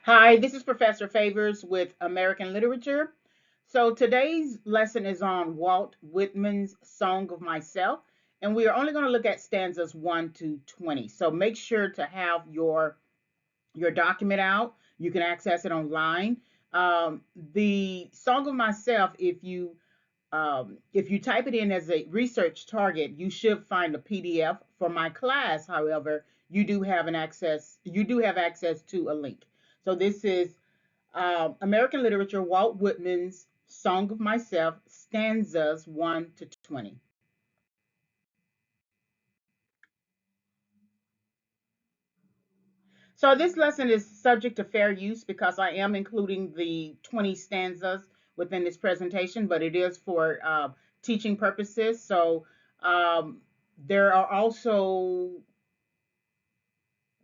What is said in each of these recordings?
Hi, this is Professor Favors with American Literature. So today's lesson is on Walt Whitman's Song of Myself, and we are only going to look at stanzas 1 to 20. So make sure to have your document out. You can access it online. The Song of Myself, if you type it in as a research target, you should find a PDF. For my class, however, you do have access to a link. So this is American Literature, Walt Whitman's Song of Myself, stanzas 1 to 20. So this lesson is subject to fair use because I am including the 20 stanzas within this presentation, but it is for teaching purposes. So um, there are also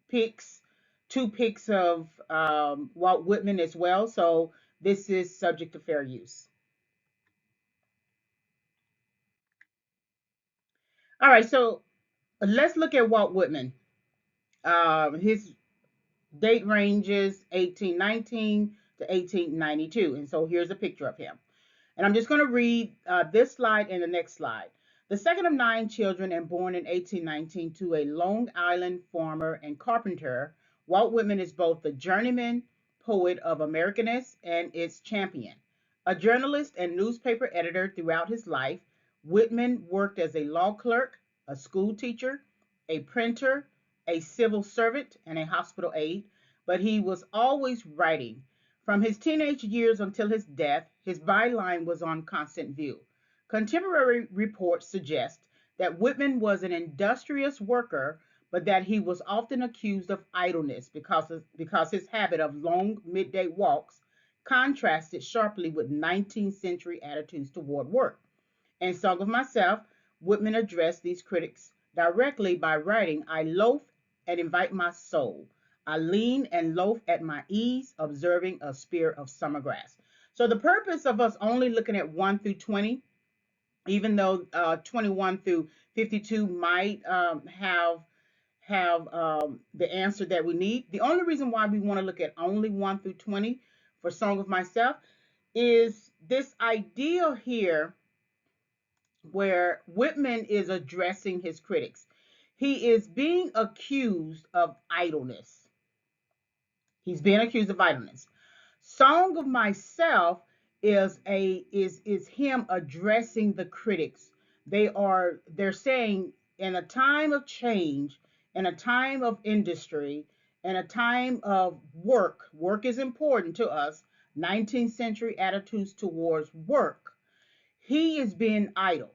pics, two pics of Walt Whitman as well. So this is subject to fair use. All right, so let's look at Walt Whitman. His date ranges 1819 to 1892. And so here's a picture of him. And I'm just going to read this slide and the next slide. The second of 9 children and born in 1819 to a Long Island farmer and carpenter, Walt Whitman is both the journeyman poet of Americanness and its champion. A journalist and newspaper editor throughout his life, Whitman worked as a law clerk, a school teacher, a printer, a civil servant, and a hospital aide, but he was always writing. From his teenage years until his death, his byline was on constant view. Contemporary reports suggest that Whitman was an industrious worker, but that he was often accused of idleness because his habit of long midday walks contrasted sharply with 19th century attitudes toward work. In Song of Myself, Whitman addressed these critics directly by writing, I loaf and invite my soul. I lean and loaf at my ease, observing a spear of summer grass. So the purpose of us only looking at 1 through 20, even though 21 through 52 might have the answer that we need. The only reason why we want to look at only 1 through 20 for Song of Myself is this idea here where Whitman is addressing his critics. He is being accused of idleness. He's being accused of idleness. Song of Myself is him addressing the critics. They're saying in a time of change, in a time of industry, in a time of work is important to us. 19th century attitudes towards work. He is being idle.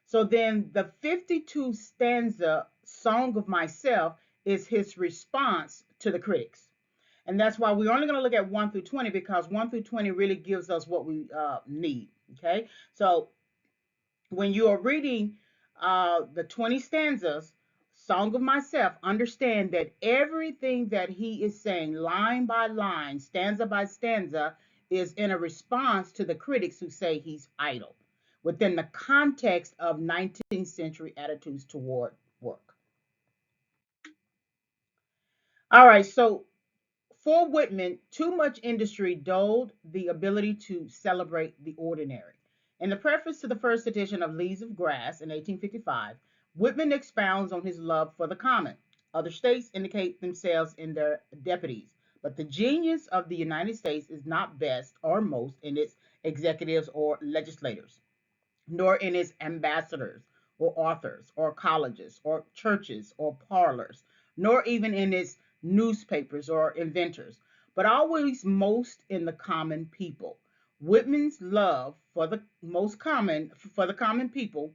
So then the 52 stanza Song of Myself is his response to the critics. And that's why we're only going to look at 1 through 20 because 1 through 20 really gives us what we need. Okay. So when you are reading the 20 stanzas, Song of Myself, understand that everything that he is saying, line by line, stanza by stanza, is in a response to the critics who say he's idle within the context of 19th century attitudes toward work. All right, so for Whitman, too much industry dulled the ability to celebrate the ordinary. In the preface to the first edition of Leaves of Grass in 1855, Whitman expounds on his love for the common. Other states indicate themselves in their deputies, but the genius of the United States is not best or most in its executives or legislators, nor in its ambassadors or authors or colleges or churches or parlors, nor even in its newspapers or inventors, but always most in the common people. Whitman's love for the common people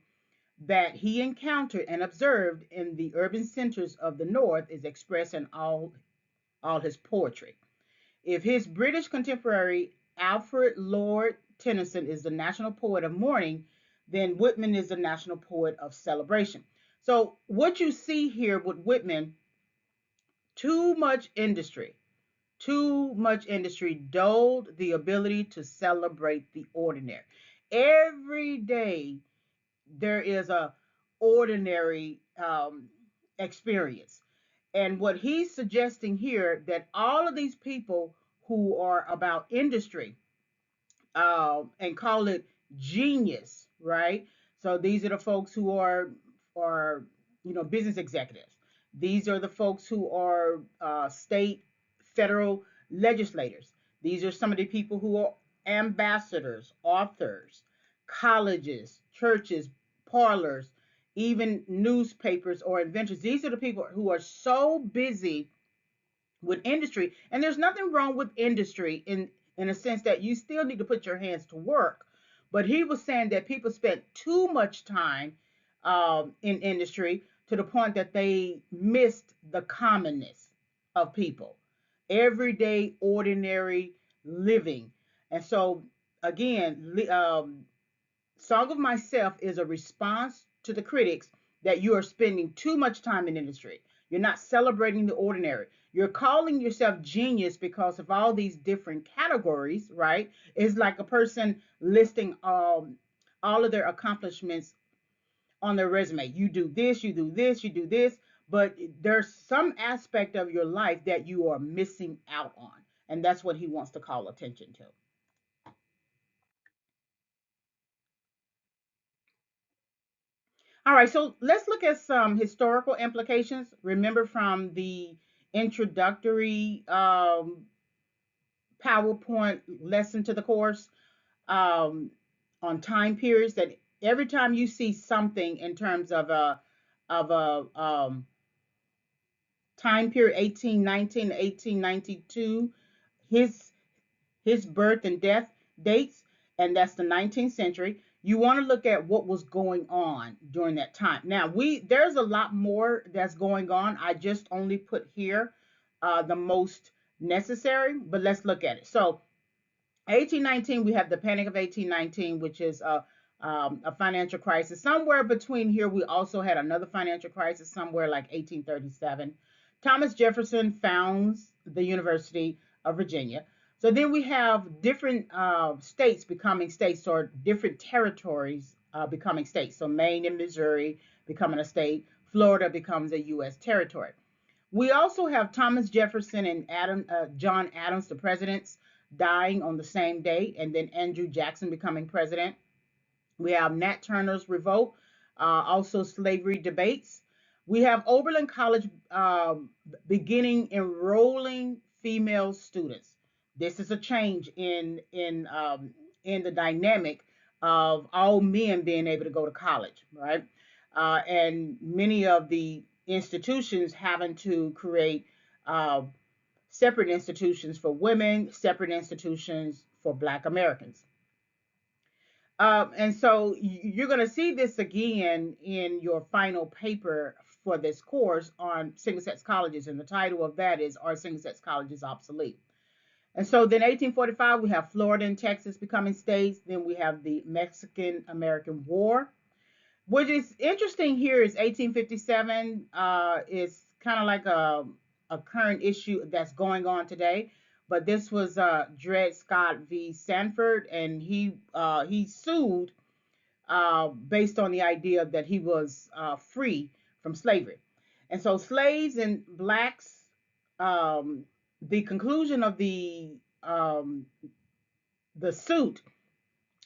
that he encountered and observed in the urban centers of the North is expressed in all his poetry. If his British contemporary Alfred Lord Tennyson is the national poet of mourning, then Whitman is the national poet of celebration. So, what you see here with Whitman, too much industry, too much industry dulled the ability to celebrate the ordinary. Every day there is a ordinary experience. And what he's suggesting here that all of these people who are about industry, and call it genius, right? So these are the folks who are business executives. These are the folks who are state, federal legislators. These are some of the people who are ambassadors, authors, colleges, churches, parlors, even newspapers or inventors. These are the people who are so busy with industry, and there's nothing wrong with industry in a sense that you still need to put your hands to work. But he was saying that people spent too much time in industry to the point that they missed the commonness of people, everyday ordinary living. And so again, Song of Myself is a response to the critics that you are spending too much time in industry. You're not celebrating the ordinary. You're calling yourself genius because of all these different categories, right? It's like a person listing all of their accomplishments on their resume. You do this, you do this, you do this, but there's some aspect of your life that you are missing out on. And that's what he wants to call attention to. All right, so let's look at some historical implications. Remember from the introductory PowerPoint lesson to the course um, on time periods, that every time you see something in terms of a time period 1819 to 1892, his his birth and death dates, and that's the 19th century. You want to look at what was going on during that time. Now, there's a lot more that's going on. I just only put here the most necessary, but let's look at it. So, 1819, we have the Panic of 1819, which is a financial crisis. Somewhere between here, we also had another financial crisis, somewhere like 1837. Thomas Jefferson founds the University of Virginia. So then we have different states becoming states, or different territories becoming states. So Maine and Missouri becoming a state. Florida becomes a U.S. territory. We also have Thomas Jefferson and John Adams, the presidents, dying on the same day, and then Andrew Jackson becoming president. We have Nat Turner's revolt, also slavery debates. We have Oberlin College beginning enrolling female students. This is a change in the dynamic of all men being able to go to college, right? And many of the institutions having to create uh, separate institutions for women, separate institutions for Black Americans. And so you're going to see this again in your final paper for this course on single sex colleges. And the title of that is Are Single Sex Colleges Obsolete? And so then 1845, we have Florida and Texas becoming states. Then we have the Mexican American War. What is interesting here is 1857 is kind of like a current issue that's going on today. But this was Dred Scott v. Sanford, and he sued based on the idea that he was free from slavery. And so slaves and blacks, um, the conclusion of the suit,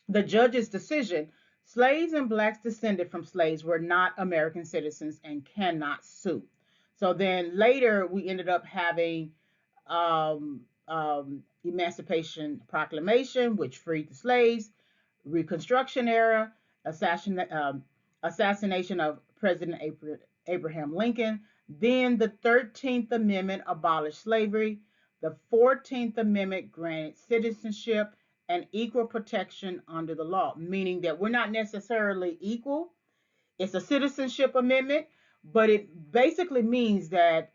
the judge's decision, slaves and blacks descended from slaves were not American citizens and cannot sue. So then later we ended up having Emancipation Proclamation, which freed the slaves, Reconstruction era, assassination of President Abraham Lincoln. Then the 13th Amendment abolished slavery. The 14th Amendment granted citizenship and equal protection under the law, meaning that we're not necessarily equal. It's a citizenship amendment, but it basically means that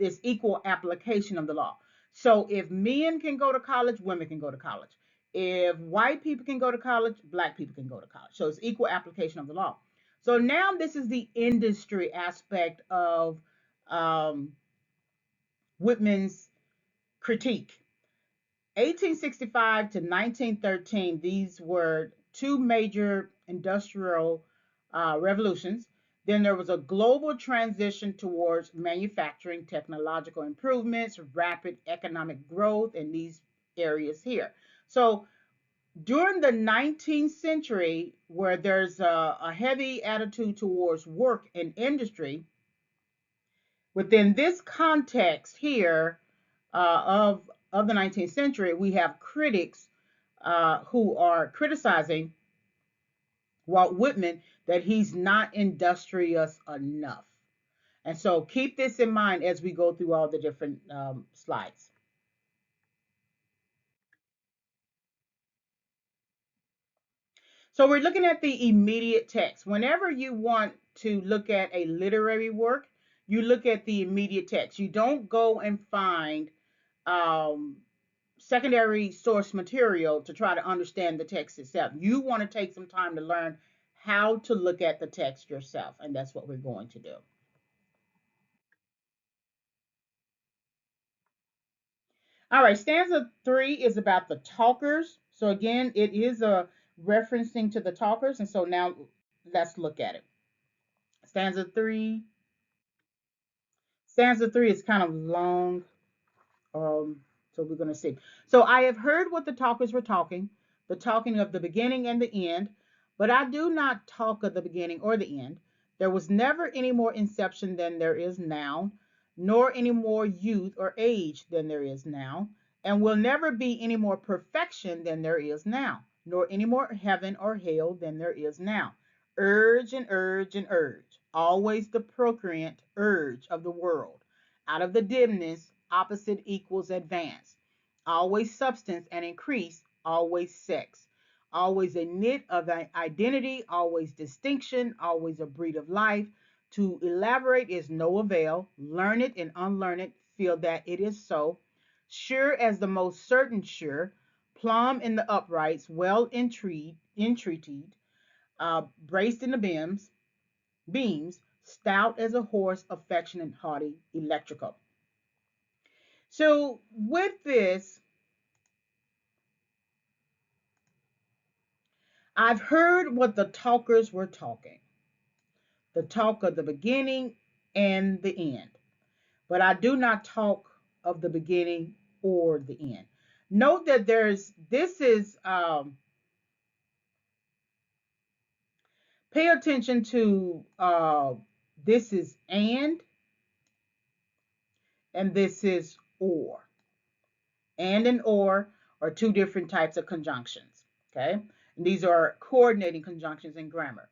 it's equal application of the law. So if men can go to college, women can go to college. If white people can go to college, black people can go to college. So it's equal application of the law. So now this is the industry aspect of um, Whitman's critique. 1865 to 1913, these were two major industrial revolutions. Then there was a global transition towards manufacturing, technological improvements, rapid economic growth in these areas here. So during the 19th century, where there's a heavy attitude towards work and industry, within this context here of the 19th century, we have critics who are criticizing Walt Whitman that he's not industrious enough. And so keep this in mind as we go through all the different slides. So we're looking at the immediate text. Whenever you want to look at a literary work, you look at the immediate text. You don't go and find um, secondary source material to try to understand the text itself. You want to take some time to learn how to look at the text yourself, and that's what we're going to do. All right, stanza 3 is about the talkers. So again, it is a referencing to the talkers, and so now let's look at it. Stanza 3. Stanza 3 is kind of long. Um, so we're going to see. So I have heard what the talkers were talking, the talking of the beginning and the end, but I do not talk of the beginning or the end. There was never any more inception than there is now, nor any more youth or age than there is now, and will never be any more perfection than there is now, nor any more heaven or hell than there is now. Urge and urge and urge, always the procreant urge of the world. Out of the dimness, opposite equals advance. Always substance and increase, always sex. Always a knit of identity, always distinction, always a breed of life. To elaborate is no avail. Learn it and unlearn it, feel that it is so. Sure as the most certain sure, plumb in the uprights, well entreated, braced in the beams, stout as a horse, affectionate, haughty, electrical. So with this, I've heard what the talkers were talking, the talk of the beginning and the end, but I do not talk of the beginning or the end. Note that this is, pay attention to, this is and this is or. And or are two different types of conjunctions, okay? And these are coordinating conjunctions in grammar.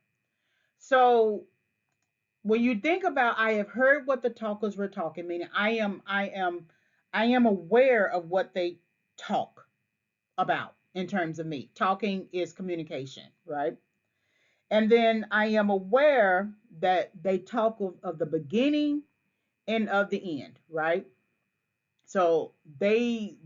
So when you think about I have heard what the talkers were talking, meaning I am aware of what they talk about in terms of me. Talking is communication, right? And then I am aware that they talk of the beginning and of the end, right? So they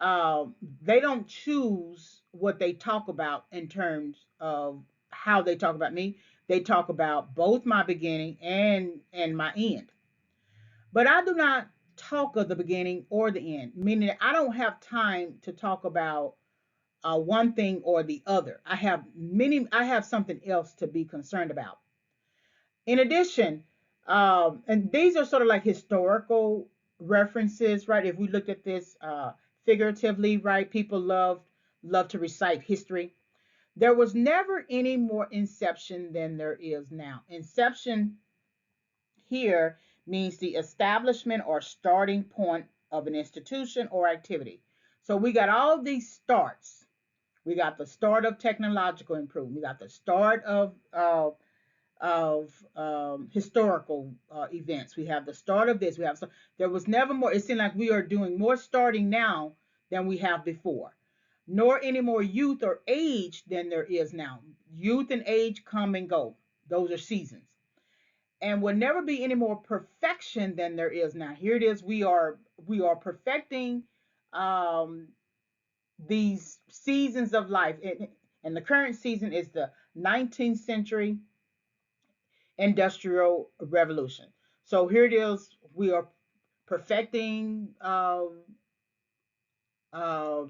don't choose what they talk about in terms of how they talk about me. They talk about both my beginning and my end. But I do not talk of the beginning or the end, meaning that I don't have time to talk about one thing or the other. I have something else to be concerned about. In addition, and these are sort of like historical references, right? If we look at this figuratively, right? People love to recite history. There was never any more inception than there is now. Inception here means the establishment or starting point of an institution or activity. So we got all these starts. We got the start of technological improvement. We got the start of historical events. We have the start of this. There was never more. It seemed like we are doing more starting now than we have before, nor any more youth or age than there is now. Youth and age come and go. Those are seasons, and will never be any more perfection than there is now. Here it is. We are perfecting um, these seasons of life, and the current season is the 19th century industrial revolution. So here it is. We are perfecting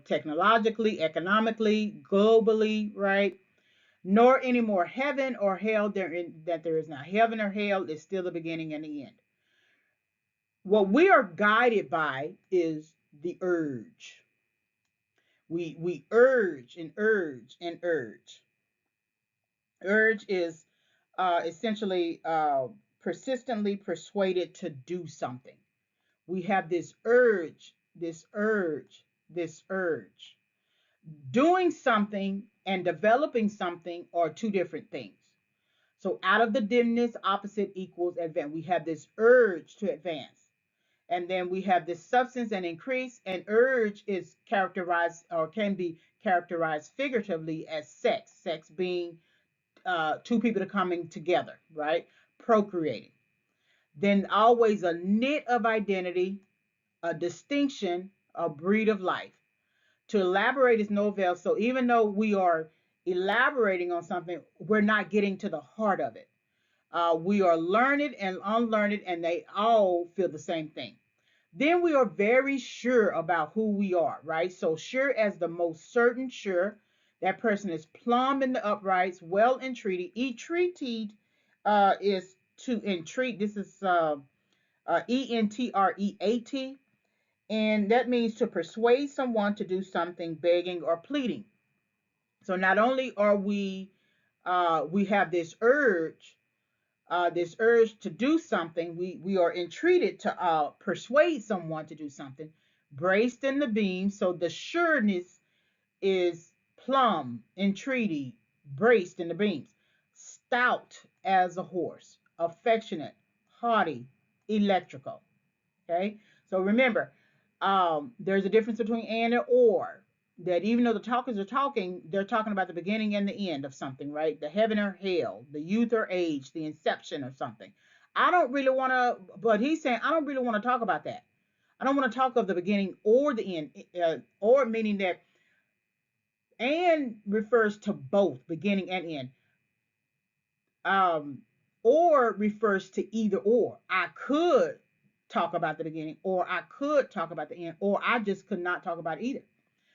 technologically, economically, globally, right? Nor any more heaven or hell that there is not. Heaven or hell is still the beginning and the end. What we are guided by is the urge. We urge and urge and urge. Urge is essentially persistently persuaded to do something. We have this urge, this urge, this urge. Doing something and developing something are two different things. So out of the dimness, opposite equals advance. We have this urge to advance. And then we have this substance and increase. And urge is characterized or can be characterized figuratively as sex. Sex being two people coming together, right? Procreating. Then always a knit of identity, a distinction, a breed of life. To elaborate is no avail. So even though we are elaborating on something, we're not getting to the heart of it. We are learned and unlearned, and they all feel the same thing. Then we are very sure about who we are, right? So sure as the most certain sure. That person is plumb in the uprights, well entreated. Entreated is to entreat. This is Entreat, and that means to persuade someone to do something, begging or pleading. So not only are we have this urge to do something. We are entreated to persuade someone to do something, braced in the beam. So the sureness is plumb, entreaty, braced in the beams, stout as a horse, affectionate, haughty, electrical. Okay, so remember, there's a difference between and or. That even though the talkers are talking, they're talking about the beginning and the end of something, right? The heaven or hell, the youth or age, the inception of something. I don't really want to, but he's saying I don't really want to talk about that. I don't want to talk of the beginning or the end, or meaning that and refers to both beginning and end. um, or refers to either or. I could talk about the beginning, or I could talk about the end, or I just could not talk about either.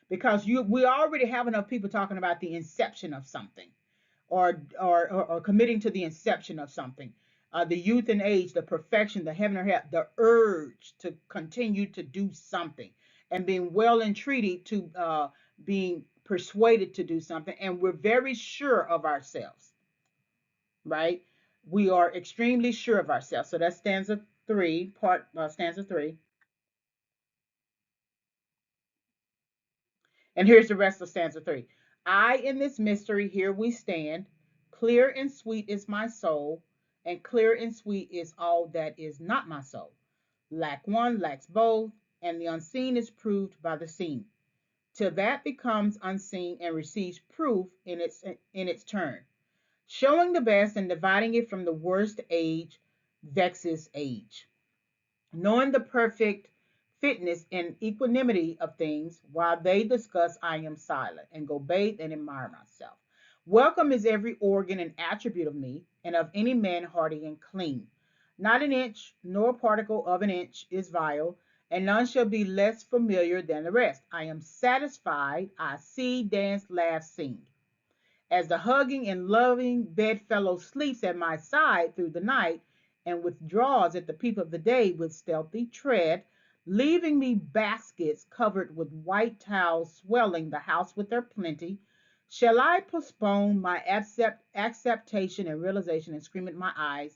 Because we already have enough people talking about the inception of something, or committing to the inception of something. The youth and age, the perfection, the heaven or hell, the urge to continue to do something, and being well entreated to being persuaded to do something, and we're very sure of ourselves, right? We are extremely sure of ourselves. So that's stanza three. And here's the rest of stanza three. I in this mystery here we stand. Clear and sweet is my soul, and clear and sweet is all that is not my soul. Lack one, lacks both, and the unseen is proved by the seen, till that becomes unseen and receives proof in its turn. Showing the best and dividing it from the worst age vexes age. Knowing the perfect fitness and equanimity of things, while they discuss, I am silent and go bathe and admire myself. Welcome is every organ and attribute of me, and of any man hearty and clean. Not an inch, nor particle of an inch is vile, and none shall be less familiar than the rest. I am satisfied, I see, dance, laugh, sing. As the hugging and loving bedfellow sleeps at my side through the night, and withdraws at the peep of the day with stealthy tread, leaving me baskets covered with white towels swelling the house with their plenty, shall I postpone my acceptation and realization and scream at my eyes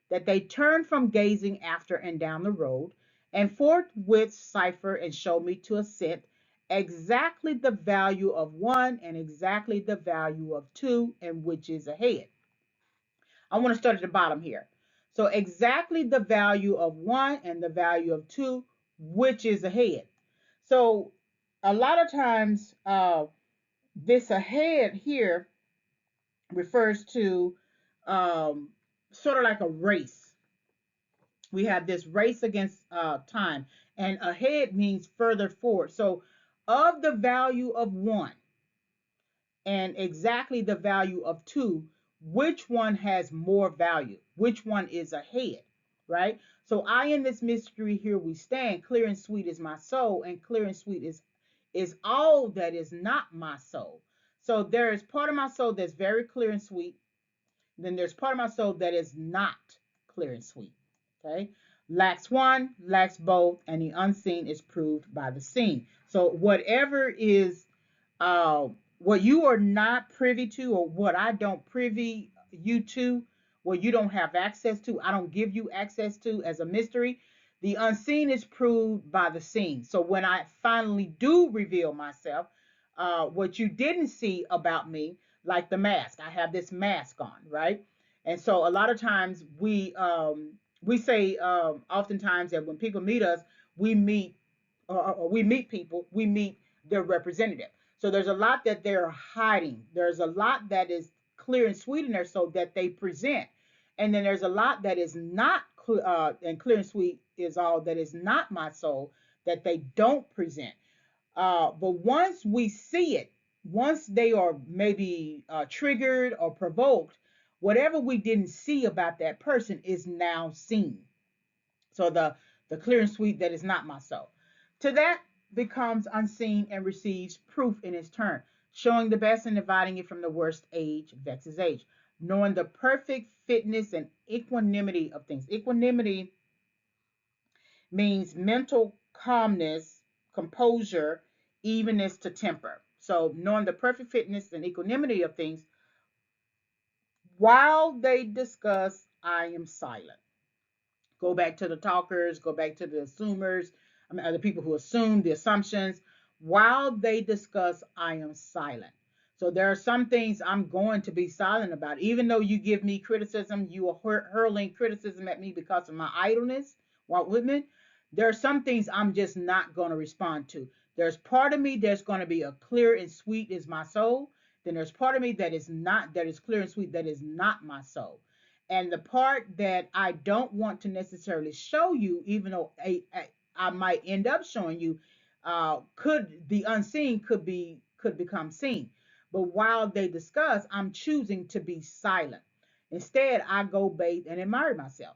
that they turn from gazing after and down the road, and forthwith cipher and show me to assent exactly the value of one and exactly the value of two, and which is ahead. I want to start at the bottom here. So exactly the value of one and the value of two, which is ahead. So a lot of times, this ahead here refers to sort of like a race. We have this race against time, and ahead means further forward. So of the value of one and exactly the value of two, which one has more value? Which one is ahead, right? So I in this mystery here we stand. Clear and sweet is my soul, and clear and sweet is all that is not my soul. So there is part of my soul that's very clear and sweet. Then there's part of my soul that is not clear and sweet. Okay. Lacks one, lacks both, and the unseen is proved by the seen. So whatever is uh, what you are not privy to, or what I don't privy you to, what you don't have access to, I don't give you access to as a mystery. The unseen is proved by the seen. So when I finally do reveal myself, what you didn't see about me, like the mask, I have this mask on, right? And so a lot of times we say oftentimes that when people meet us, we meet or we meet people, we meet their representative. So there's a lot that they're hiding. There's a lot that is clear and sweet in their soul that they present. And then there's a lot that is not and clear and sweet is all that is not my soul that they don't present. But once we see it, once they are maybe triggered or provoked, whatever we didn't see about that person is now seen. So the clear and sweet that is not my soul. To that becomes unseen and receives proof in its turn, showing the best and dividing it from the worst. Age vexes age, knowing the perfect fitness and equanimity of things. Equanimity means mental calmness, composure, evenness to temper. So knowing the perfect fitness and equanimity of things, while they discuss, I am silent. Go back to the talkers, go back to the assumers, I mean, the people who assume the assumptions. While they discuss, I am silent. So there are some things I'm going to be silent about. Even though you give me criticism, you are hurling criticism at me because of my idleness, Walt Whitman. There are some things I'm just not going to respond to. There's part of me that's going to be a clear and sweet is my soul. Then there's part of me that is not, that is clear and sweet, that is not my soul. And the part that I don't want to necessarily show you, even though I might end up showing you, could the unseen could become seen. But while they discuss, I'm choosing to be silent. Instead, I go bathe and admire myself.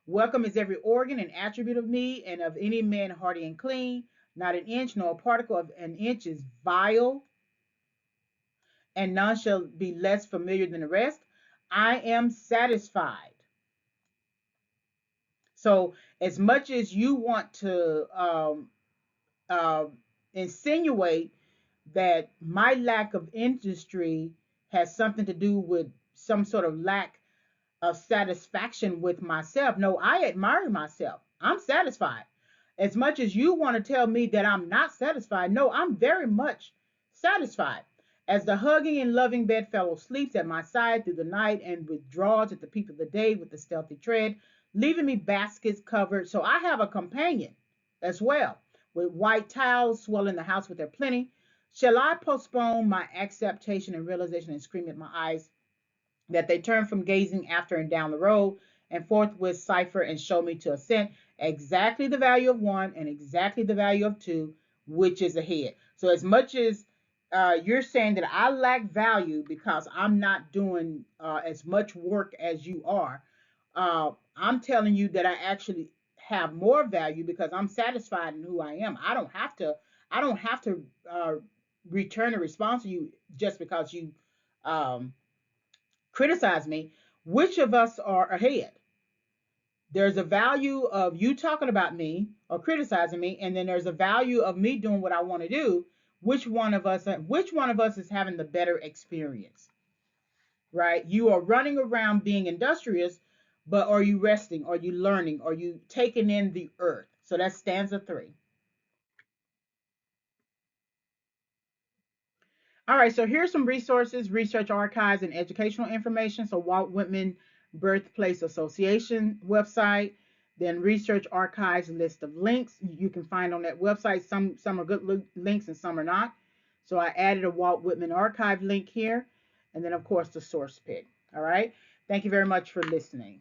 Welcome is every organ and attribute of me and of any man hearty and clean. Not an inch nor a particle of an inch is vile, and none shall be less familiar than the rest. I am satisfied. So, as much as you want to uh, insinuate that my lack of industry has something to do with some sort of lack of satisfaction with myself, no, I admire myself. I'm satisfied. As much as you want to tell me that I'm not satisfied, no, I'm very much satisfied. As the hugging and loving bedfellow sleeps at my side through the night and withdraws at the peep of the day with a stealthy tread, leaving me baskets covered. So I have a companion as well, with white towels swelling the house with their plenty. Shall I postpone my acceptation and realization and scream at my eyes that they turn from gazing after and down the road and forthwith cipher and show me to assent exactly the value of one and exactly the value of two, which is ahead. So as much as you're saying that I lack value because I'm not doing as much work as you are, I'm telling you that I actually have more value because I'm satisfied in who I am. I don't have to. I don't have to return a response to you just because you um, criticize me. Which of us are ahead? There's a value of you talking about me or criticizing me, and then there's a value of me doing what I want to do. Which one of us is having the better experience? Right? You are running around being industrious, but are you resting? Are you learning? Are you taking in the earth? So that's stanza 3. All right, so here's some resources, research archives, and educational information. So Walt Whitman Birthplace Association website, then research archives list of links you can find on that website. Some are good links and some are not. So I added a Walt Whitman archive link here, and then of course the source pig. All right. Thank you very much for listening.